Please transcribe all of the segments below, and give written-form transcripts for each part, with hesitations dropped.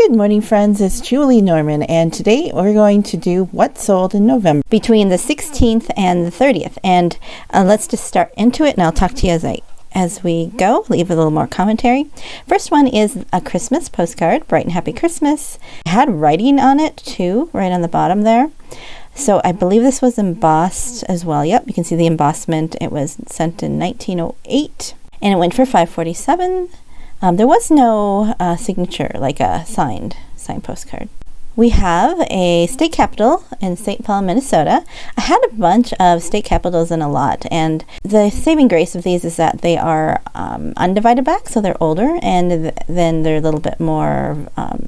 Good morning, friends. It's Julie Norman, and today we're going to do what sold in November between the 16th and the 30th. And let's just start into it, and I'll talk to you as we go, leave a little more commentary. First one is a Christmas postcard, Bright and Happy Christmas. It had writing on it too, right on the bottom there. So I believe this was embossed as well. Yep, you can see the embossment. It was sent in 1908, and it went for $5.47. There was no signature, like a signed postcard. We have a state capital in St. Paul, Minnesota. I had a bunch of state capitals in a lot, and the saving grace of these is that they are undivided back, so they're older, and then they're a little bit more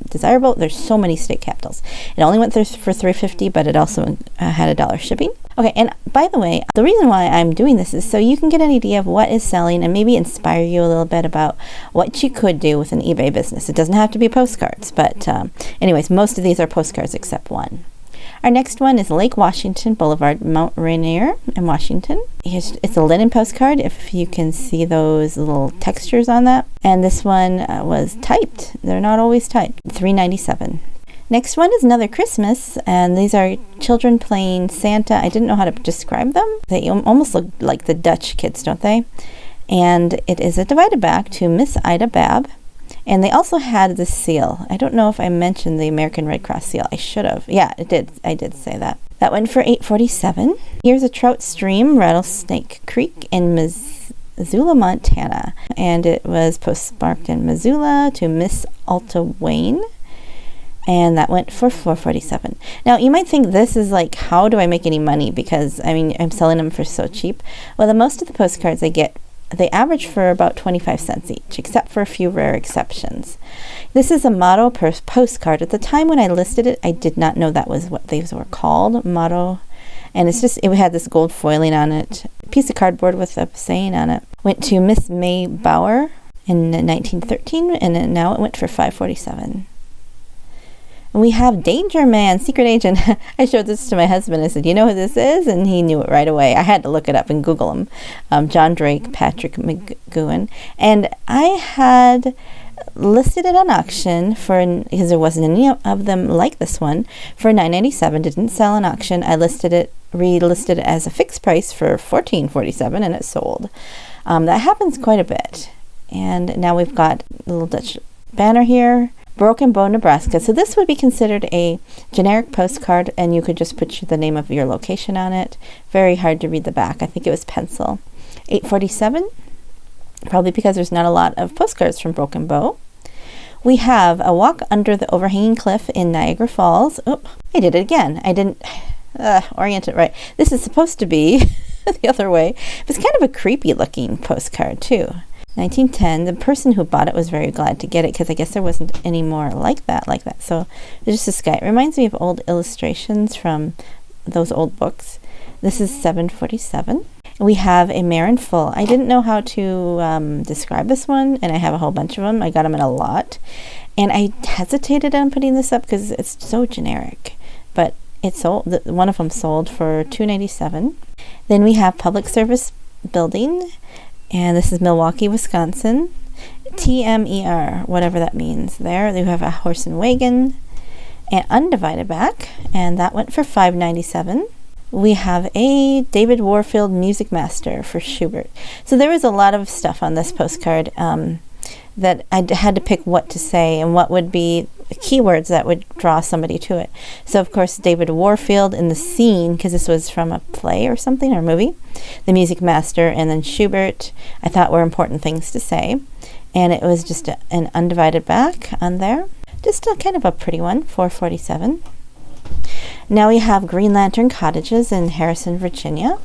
desirable. There's so many state capitals. It only went for $3.50, but it also had $1 shipping. Okay, and by the way, the reason why I'm doing this is so you can get an idea of what is selling and maybe inspire you a little bit about what you could do with an eBay business. It doesn't have to be postcards, but anyways, most of these are postcards except one. Our next one is Lake Washington Boulevard, Mount Rainier in Washington. It's a linen postcard, if you can see those little textures on that. And this one was typed. They're not always typed. $3.97. Next one is another Christmas, and these are children playing Santa. I didn't know how to describe them. They almost look like the Dutch kids, don't they? And it is a divided back to Miss Ida Babb. And they also had the seal. I don't know if I mentioned the American Red Cross seal. I should have. Yeah, it did. I did say that. That went for $8.47. Here's a trout stream, Rattlesnake Creek in Missoula, Montana. And it was postmarked in Missoula to Miss Alta Wayne. And that went for $4.47. Now, you might think this is like, how do I make any money? Because, I mean, I'm selling them for so cheap. Well, most of the postcards I get, they average for about 25 cents each, except for a few rare exceptions. This is a motto postcard. At the time when I listed it, I did not know that was what these were called, motto. And it's just, it had this gold foiling on it, a piece of cardboard with a saying on it. Went to Miss May Bauer in 1913, and now it went for $5.47. And we have Danger Man, Secret Agent. I showed this to my husband. I said, you know who this is? And he knew it right away. I had to look it up and Google him. John Drake, Patrick McGowan. And I had listed it on auction because there wasn't any of them like this one, for $9.97. Didn't sell on auction. I relisted it as a fixed price for $14.47, and it sold. That happens quite a bit. And now we've got a little Dutch banner here. Broken Bow, Nebraska. So this would be considered a generic postcard, and you could just put the name of your location on it. Very hard to read the back. I think it was pencil. $8.47, probably because there's not a lot of postcards from Broken Bow. We have a walk under the overhanging cliff in Niagara Falls. Oh, I did it again. I didn't orient it right. This is supposed to be the other way. It was kind of a creepy looking postcard too. 1910. The person who bought it was very glad to get it because I guess there wasn't any more like that. So there's just this guy. It reminds me of old illustrations from those old books. This is $7.47. We have a Marin Full. I didn't know how to describe this one, and I have a whole bunch of them. I got them in a lot, and I hesitated on putting this up because it's so generic. But it sold. One of them sold for $2.97. Then we have Public Service Building. And this is Milwaukee, Wisconsin. TMER, whatever that means there. They have a horse and wagon and undivided back, and that went for $5.97. We have a David Warfield Music Master for Schubert. So there was a lot of stuff on this postcard that I had to pick what to say and what would be keywords that would draw somebody to it. So, of course, David Warfield in the scene, because this was from a play or something, or a movie, the Music Master, and then Schubert, I thought were important things to say. And it was just an undivided back on there. Just a kind of a pretty one, $4.47. Now we have Green Lantern Cottages in Harrison, Virginia.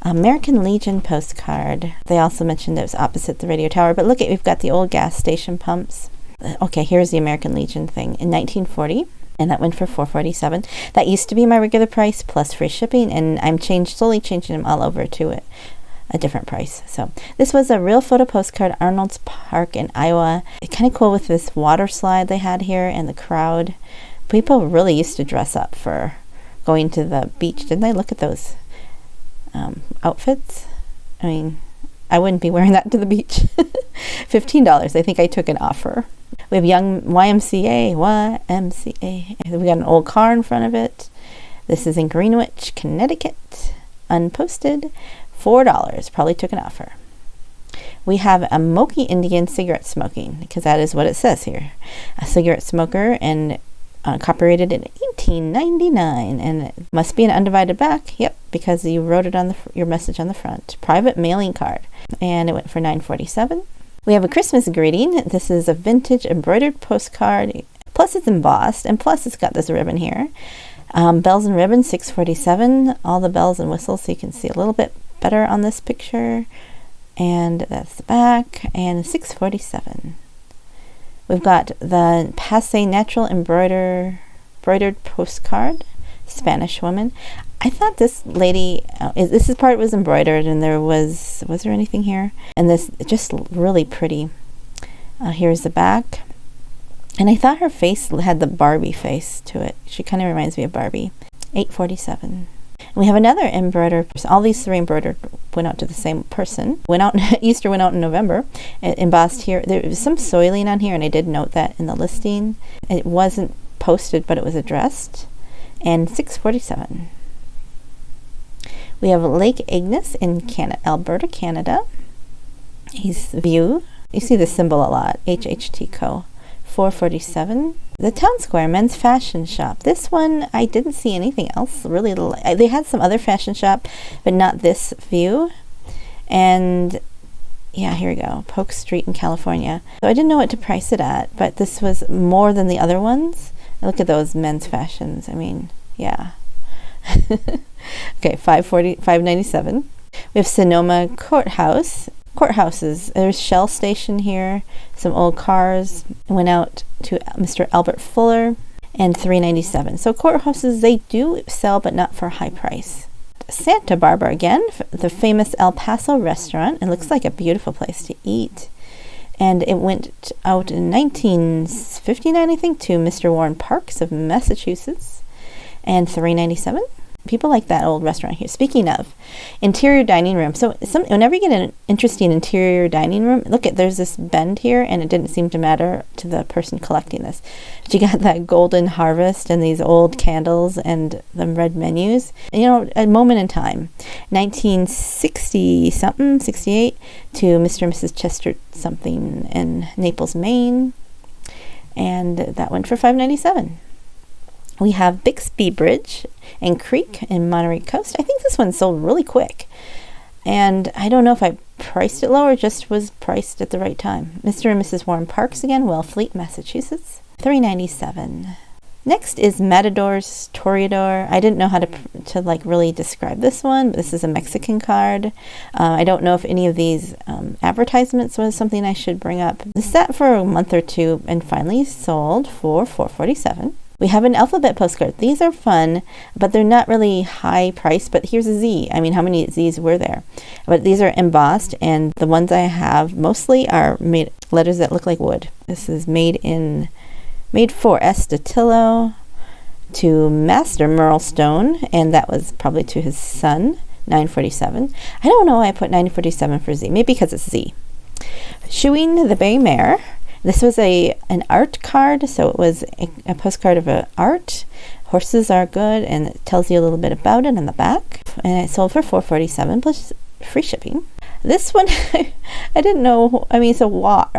American Legion postcard. They also mentioned it was opposite the radio tower, but look at, we've got the old gas station pumps. Okay, here's the American Legion thing in 1940, and that went for $4.47. That used to be my regular price plus free shipping, and I'm slowly changing them all over to a different price. So this was a real photo postcard, Arnold's Park in Iowa. It's kind of cool with this water slide they had here and the crowd. People really used to dress up for going to the beach, didn't they? Look at those outfits. I mean, I wouldn't be wearing that to the beach. $15. I think I took an offer. We have Young YMCA. We got an old car in front of it. This is in Greenwich, Connecticut. Unposted. $4. Probably took an offer. We have a Moki Indian cigarette smoking, because that is what it says here. A cigarette smoker, and copyrighted in 1899, and it must be an undivided back. Yep, because you wrote it on your message on the front. Private mailing card, and it went for $9.47. We have a Christmas greeting. This is a vintage embroidered postcard. Plus it's embossed, and plus it's got this ribbon here. Bells and ribbons, $6.47. All the bells and whistles, so you can see a little bit better on this picture. And that's the back, and $6.47. We've got the Passe Natural embroidered postcard, Spanish woman. I thought this lady, this part was embroidered, and was there anything here? And this, just really pretty. Here's the back. And I thought her face had the Barbie face to it. She kind of reminds me of Barbie. $8.47. We have another embroidered. All these three embroidered went out to the same person. Easter went out in November. Embossed here. There was some soiling on here, and I did note that in the listing. It wasn't posted, but it was addressed. And $6.47. We have Lake Agnes in Alberta, Canada. He's view. You see the symbol a lot. HHT Co. $4.47. The Town Square Men's Fashion Shop. This one, I didn't see anything else really. They had some other fashion shop, but not this view. And yeah, here we go. Polk Street in California. So I didn't know what to price it at, but this was more than the other ones. Look at those men's fashions. I mean, yeah. Okay, $5.97. We have Sonoma Courthouses. There's Shell Station here. Some old cars. Went out to Mr. Albert Fuller, and $3.97. So courthouses, they do sell, but not for a high price. Santa Barbara again, the famous El Paso restaurant. It looks like a beautiful place to eat. And it went out in 1959, I think, to Mr. Warren Parks of Massachusetts, and $3.97. People like that old restaurant here. Speaking of interior dining room, so whenever you get an interesting interior dining room, look at, there's this bend here, and it didn't seem to matter to the person collecting this. But you got that golden harvest and these old candles and the red menus. You know, a moment in time. 1960 something, 68, to Mr. and Mrs. Chester something in Naples, Maine, and that went for $5.97. We have Bixby Bridge and Creek in Monterey Coast. I think this one sold really quick. And I don't know if I priced it low or just was priced at the right time. Mr. and Mrs. Warren Parks again, Wellfleet, Massachusetts. $3.97. Next is Matador's Toreador. I didn't know how to like really describe this one, but this is a Mexican card. I don't know if any of these advertisements was something I should bring up. This sat for a month or two and finally sold for $4.47. We have an alphabet postcard. These are fun, but they're not really high price. But here's a Z. I mean, how many Z's were there? But these are embossed, and the ones I have mostly are made letters that look like wood. This is made for S. Datillo to Master Merle Stone, and that was probably to his son. $9.47. I don't know why I put $9.47 for Z. Maybe because it's Z. Shoeing the Bay Mare. This was an art card, so it was a postcard of an art. Horses are good, and it tells you a little bit about it on the back. And it sold for $4.47 plus free shipping. This one, I didn't know. I mean, it's a rock,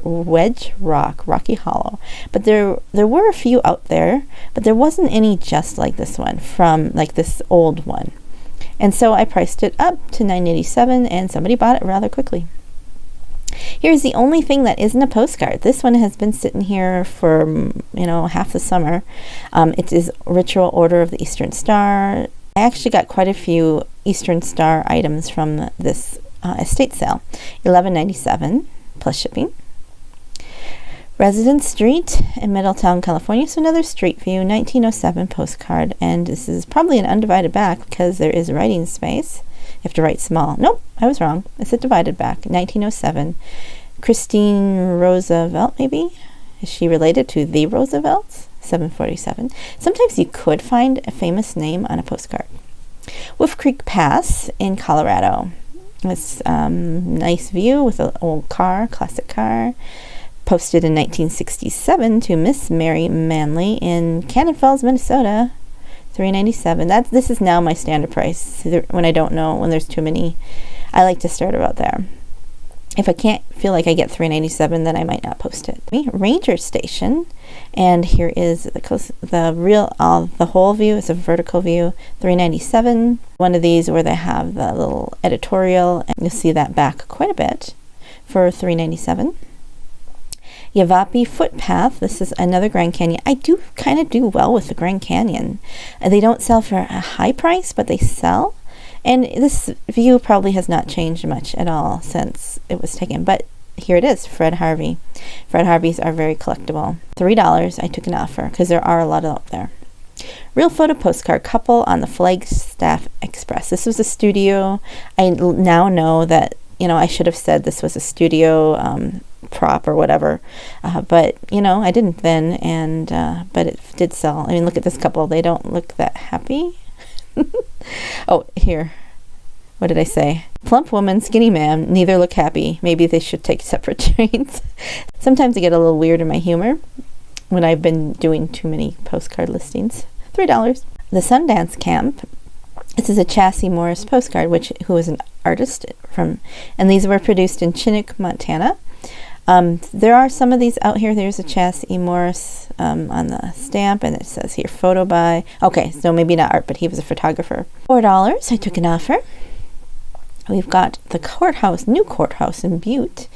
Wedge Rock, Rocky Hollow. But there were a few out there, but there wasn't any just like this one from like this old one. And so I priced it up to $9.87, and somebody bought it rather quickly. Here's the only thing that isn't a postcard. This one has been sitting here for, half the summer. It is Ritual Order of the Eastern Star. I actually got quite a few Eastern Star items from this estate sale. $11.97 plus shipping. Residence Street in Middletown, California. So another street view, 1907 postcard. And this is probably an undivided back because there is writing space. You have to write small. Nope, I was wrong. It's a divided back. 1907. Christine Roosevelt, maybe? Is she related to the Roosevelts? $7.47. Sometimes you could find a famous name on a postcard. Wolf Creek Pass in Colorado. It's nice view with an old car, classic car. Posted in 1967 to Miss Mary Manley in Cannon Falls, Minnesota. $3.97. This is now my standard price. When I don't know, when there's too many, I like to start about there. If I can't feel like I get $3.97, then I might not post it. Ranger Station, and here is the whole view. It's a vertical view. $3.97. One of these where they have the little editorial, and you'll see that back quite a bit for $3.97. Yavapai Footpath. This is another Grand Canyon. I do kind of do well with the Grand Canyon. They don't sell for a high price, but they sell. And this view probably has not changed much at all since it was taken. But here it is, Fred Harvey. Fred Harveys are very collectible. $3. I took an offer because there are a lot out there. Real photo postcard couple on the Flagstaff Express. This was a studio. I now know that, I should have said this was a studio prop or whatever, but I didn't then, but it did sell. I mean, look at this couple. They don't look that happy. Oh, here. What did I say? Plump woman, skinny man, neither look happy. Maybe they should take separate trains. Sometimes I get a little weird in my humor when I've been doing too many postcard listings. $3. The Sundance Camp. This is a Chassie Morris postcard, who is an artist and these were produced in Chinook, Montana. There are some of these out here. There's a Chassie Morris on the stamp, and it says here, photo by. Okay, so maybe not art, but he was a photographer. $4. I took an offer. We've got the new courthouse in Butte,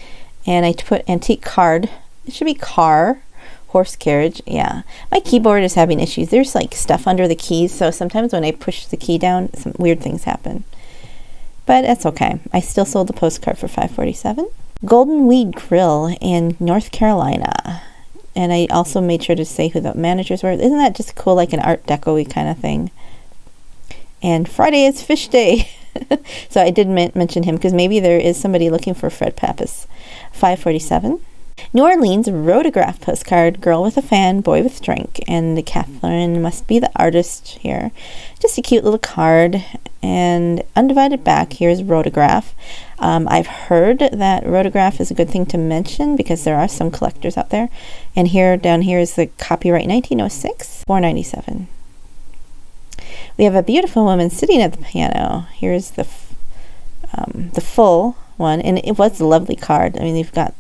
and I put antique card. It should be car, horse carriage. Yeah, my keyboard is having issues. There's like stuff under the keys, so sometimes when I push the key down, some weird things happen. But that's okay. I still sold the postcard for $5.47. Golden Weed Grill in North Carolina. And I also made sure to say who the managers were. Isn't that just cool, like an art deco-y kind of thing? And Friday is fish day. So I did mention him because maybe there is somebody looking for Fred Pappas. $5.47. New Orleans Rotograph postcard, girl with a fan, boy with drink, and Catherine must be the artist here. Just a cute little card, and undivided back, here's Rotograph. I've heard that Rotograph is a good thing to mention because there are some collectors out there. And down here is the copyright 1906, $4.97. We have a beautiful woman sitting at the piano. Here's the full one, and it was a lovely card. I mean, they've got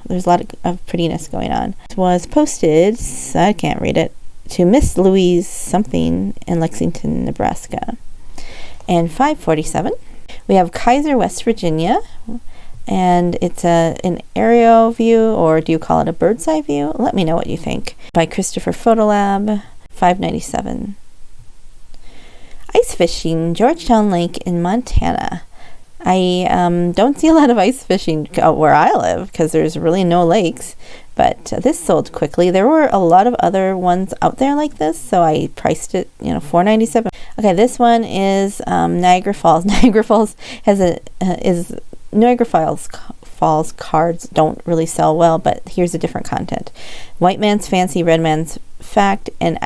there's a lot of prettiness going on. It was posted, so I can't read it, to Miss Louise something in Lexington, Nebraska. And $5.47. We have Kaiser, West Virginia, and it's an aerial view, or do you call it a bird's eye view? Let me know what you think. By Christopher Photolab, $5.97. Ice fishing, Georgetown Lake in Montana. I don't see a lot of ice fishing where I live because there's really no lakes, but this sold quickly. There were a lot of other ones out there like this, so I priced it, $4.97. Okay, this one is Niagara Falls. Niagara Falls Niagara Falls cards don't really sell well, but here's a different content. White man's fancy, red man's fact, and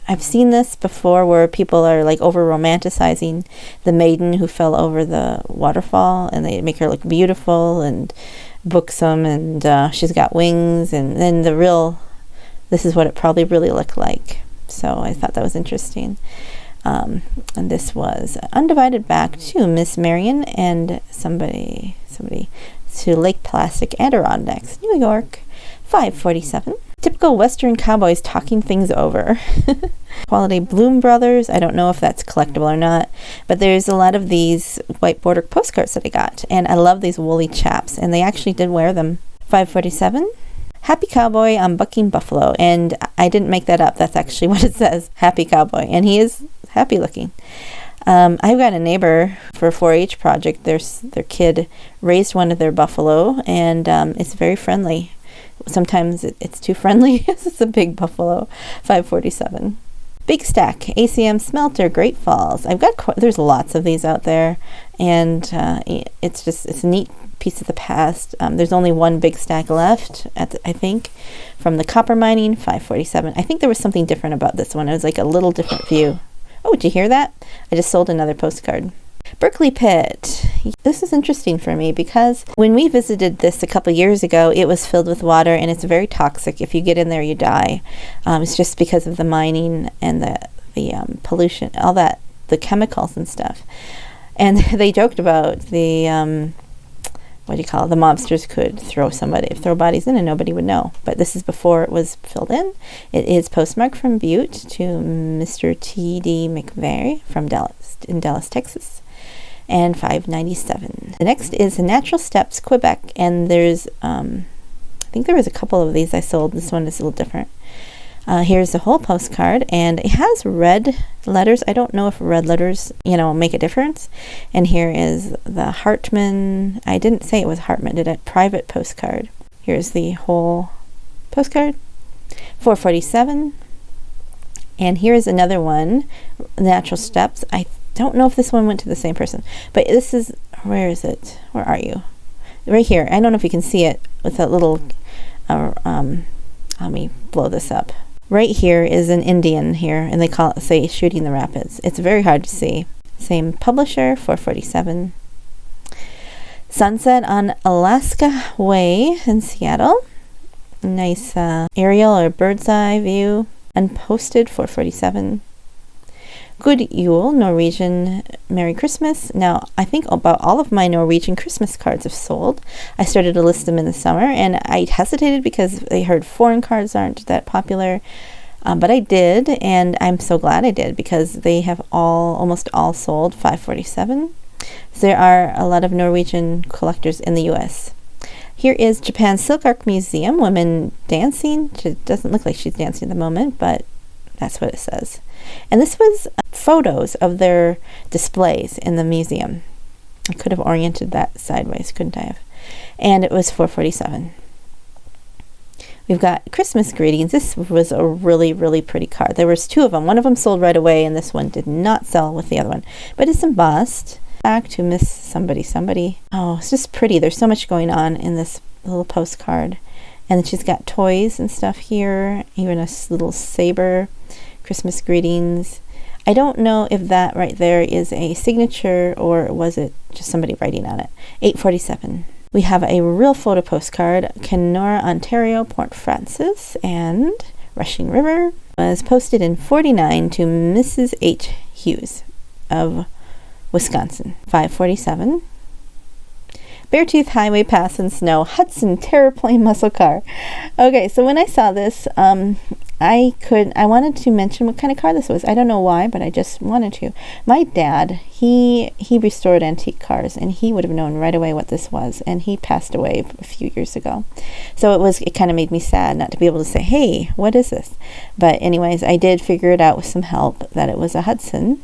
I've seen this before where people are like over romanticizing the maiden who fell over the waterfall, and they make her look beautiful and buxom, and she's got wings, and then this is what it probably really looked like. So I thought that was interesting. And this was undivided back to Miss Marion and somebody to Lake Placid, Adirondacks, New York, $5.47. Typical Western cowboys talking things over. Quality Bloom Brothers. I don't know if that's collectible or not, but there's a lot of these white border postcards that I got, and I love these woolly chaps, and they actually did wear them. $5.47. Happy Cowboy on Bucking Buffalo, and I didn't make that up. That's actually what it says, Happy Cowboy, and he is happy looking. I've got a neighbor for a 4-H project. Their kid raised one of their buffalo, and it's very friendly. Sometimes it's too friendly. It's a big buffalo. $5.47. Big Stack, ACM Smelter, Great Falls. There's lots of these out there, and it's a neat piece of the past. There's only one Big Stack left, I think, from the copper mining. $5.47. I think there was something different about this one. It was like a little different view. Oh, did you hear that? I just sold another postcard. Berkeley Pit. this is interesting for me because when we visited this a couple years ago, it was filled with water and it's very toxic. If you get in there, you die. It's just because of the mining and the pollution, all that, the chemicals and stuff. And they joked about the the mobsters could throw bodies in and nobody would know. But this is before it was filled in. It is postmarked from Butte to Mr. T.D. McVeigh in Dallas, Texas, and 597. The next is Natural Steps, Quebec, and there's, I think there was a couple of these I sold. This one is a little different. Here's the whole postcard, and it has red letters. I don't know if red letters, make a difference. And here is the Hartman. I didn't say it was Hartman, did it? Private postcard. Here's the whole postcard, 447. And here's another one, Natural Steps. I don't know if this one went to the same person, but this is, where is it? Where are you? Right here. I don't know if you can see it with that little, let me blow this up. Right here is an Indian here, and they say Shooting the Rapids. It's very hard to see. Same publisher, 447. Sunset on Alaska Way in Seattle. Nice aerial or bird's eye view. Unposted, 447. Good Yule, Norwegian Merry Christmas. Now, I think about all of my Norwegian Christmas cards have sold. I started to list them in the summer, and I hesitated because I heard foreign cards aren't that popular. But I did, and I'm so glad I did because they have almost all sold, 547. So there are a lot of Norwegian collectors in the U.S. Here is Japan's Silk Arc Museum, women dancing. She doesn't look like she's dancing at the moment, but that's what it says. And this was photos of their displays in the museum. I could have oriented that sideways, couldn't I have? And it was 447. We've got Christmas greetings. This was a really, really pretty card. There was two of them. One of them sold right away, and this one did not sell with the other one. But it's embossed. Back to Miss Somebody. Oh, it's just pretty. There's so much going on in this little postcard. And then she's got toys and stuff here. Even a little saber. Christmas greetings. I don't know if that right there is a signature or was it just somebody writing on it. 847. We have a real photo postcard. Kenora, Ontario, Port Francis, and Rushing River. Was posted in 49 to Mrs. H. Hughes of Wisconsin. 547. Beartooth Highway Pass in Snow, Hudson Terraplane Muscle Car. Okay, so when I saw this, I wanted to mention what kind of car this was. I don't know why, but I just wanted to. My dad, he restored antique cars, and he would have known right away what this was, and he passed away a few years ago. So it kind of made me sad not to be able to say, hey, what is this? But anyways, I did figure it out with some help that it was a Hudson.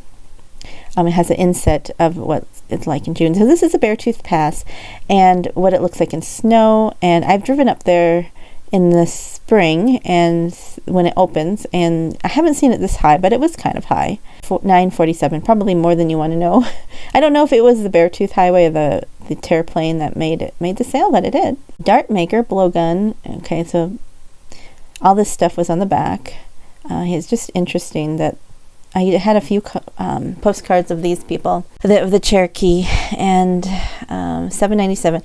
It has an inset of what it's like in June. So this is a Beartooth Pass and what it looks like in snow. And I've driven up there in the spring and when it opens, and I haven't seen it this high, but it was kind of high. 947, probably more than you want to know. I don't know if it was the Beartooth Highway or the terraplane that made the sale, but it did. Dart maker, blowgun. Okay, so all this stuff was on the back. It's just interesting that I had a few postcards of these people, the Cherokee, and 797.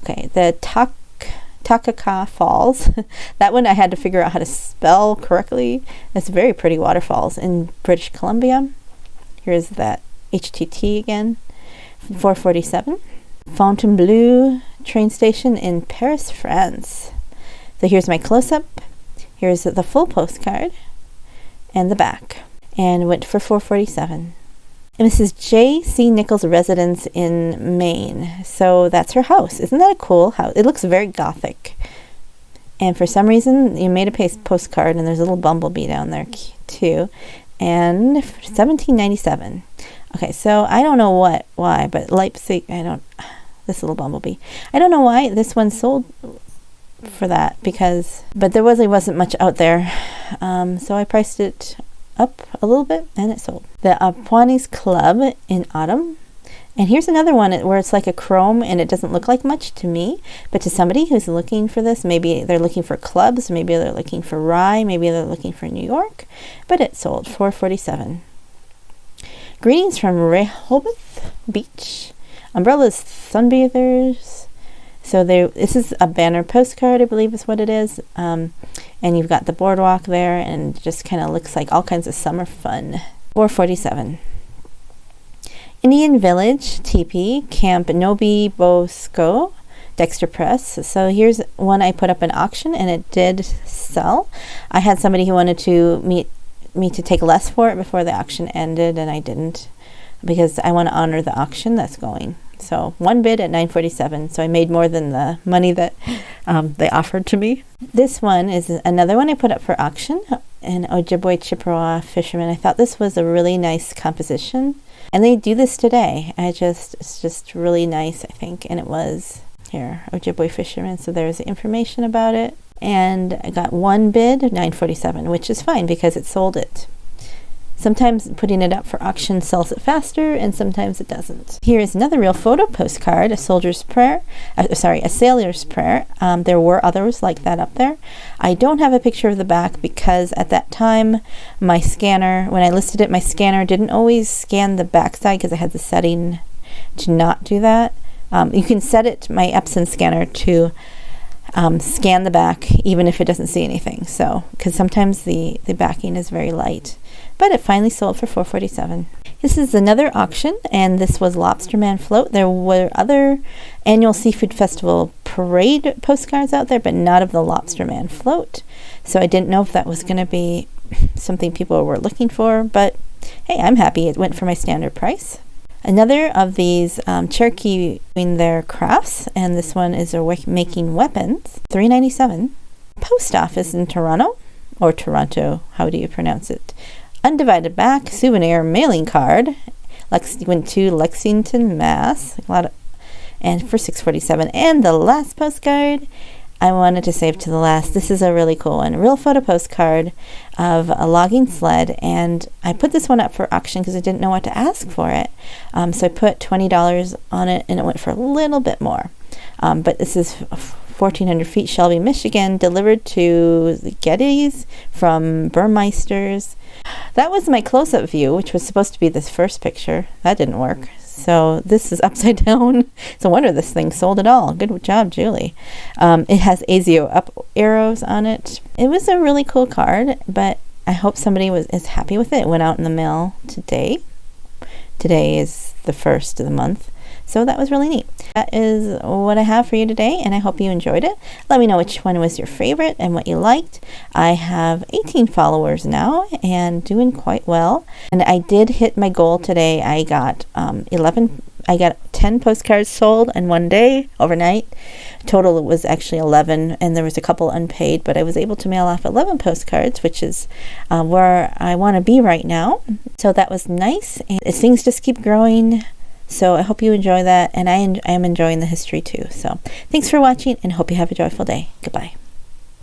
Okay, the Takaka Falls. That one I had to figure out how to spell correctly. It's very pretty waterfalls in British Columbia. Here's that HTT again. 447. Fontainebleau train station in Paris, France. So here's my close-up. Here's the full postcard. And the back, and went for 447. And Mrs. J.C. Nichols' residence in Maine. So that's her house. Isn't that a cool house? It looks very gothic. And for some reason, you made a postcard, and there's a little bumblebee down there too. And 1797. Okay, so I don't know why, but Leipzig. This little bumblebee. I don't know why this one sold for that but there wasn't much out there, so I priced it up a little bit and it sold. The Apuanis Club in Autumn, and here's another one where it's like a chrome and it doesn't look like much to me, but to somebody who's looking for this, maybe they're looking for clubs, maybe they're looking for rye, maybe they're looking for New York, but it sold 447. Greetings from Rehoboth Beach. Umbrellas, sunbathers. So this is a banner postcard, I believe is what it is. And you've got the boardwalk there, and it just kind of looks like all kinds of summer fun. 447. Indian Village, Teepee, Camp Nobi Bosco, Dexter Press. So here's one I put up an auction, and it did sell. I had somebody who wanted to me to take less for it before the auction ended, and I didn't, because I want to honor the auction that's going. So one bid at $9.47, so I made more than the money that they offered to me. This one is another one I put up for auction, an Ojibwe Chippewa fisherman. I thought this was a really nice composition, and they do this today. It's just really nice, I think. And it was here, Ojibwe fisherman. So there's information about it. And I got one bid, $9.47, which is fine because it sold it. Sometimes putting it up for auction sells it faster, and sometimes it doesn't. Here is another real photo postcard, a sailor's prayer. There were others like that up there. I don't have a picture of the back because at that time, my scanner, when I listed it, my scanner didn't always scan the back side because I had the setting to not do that. You can set it, my Epson scanner, to scan the back even if it doesn't see anything. So, because sometimes the backing is very light. But it finally sold for $4.47. This is another auction, and this was Lobsterman Float. There were other annual Seafood Festival parade postcards out there, but not of the Lobsterman Float. So I didn't know if that was going to be something people were looking for, but hey, I'm happy it went for my standard price. Another of these Cherokee doing their crafts, and this one is they're making weapons. $3.97. Post office in Toronto, or Toronto, how do you pronounce it? Undivided back souvenir mailing card. Went to Lexington, Mass. And for $6.47. And the last postcard, I wanted to save to the last. This is a really cool one. A real photo postcard of a logging sled. And I put this one up for auction because I didn't know what to ask for it. So I put $20 on it, and it went for a little bit more. But this is 1,400 feet, Shelby, Michigan, delivered to the Gettys from Burmeisters. That was my close-up view, which was supposed to be this first picture. That didn't work. So this is upside down. It's a wonder this thing sold at all. Good job, Julie. It has ASIO up arrows on it. It was a really cool card, but I hope somebody is happy with it. It went out in the mail today. Today is the 1st of the month. So that was really neat. That is what I have for you today, and I hope you enjoyed it. Let me know which one was your favorite and what you liked. I have 18 followers now and doing quite well. And I did hit my goal today. I got 10 postcards sold in one day, overnight. Total it was actually 11, and there was a couple unpaid, but I was able to mail off 11 postcards, which is where I want to be right now. So that was nice, and things just keep growing. So I hope you enjoy that, and I am enjoying the history too. So thanks for watching, and hope you have a joyful day. Goodbye.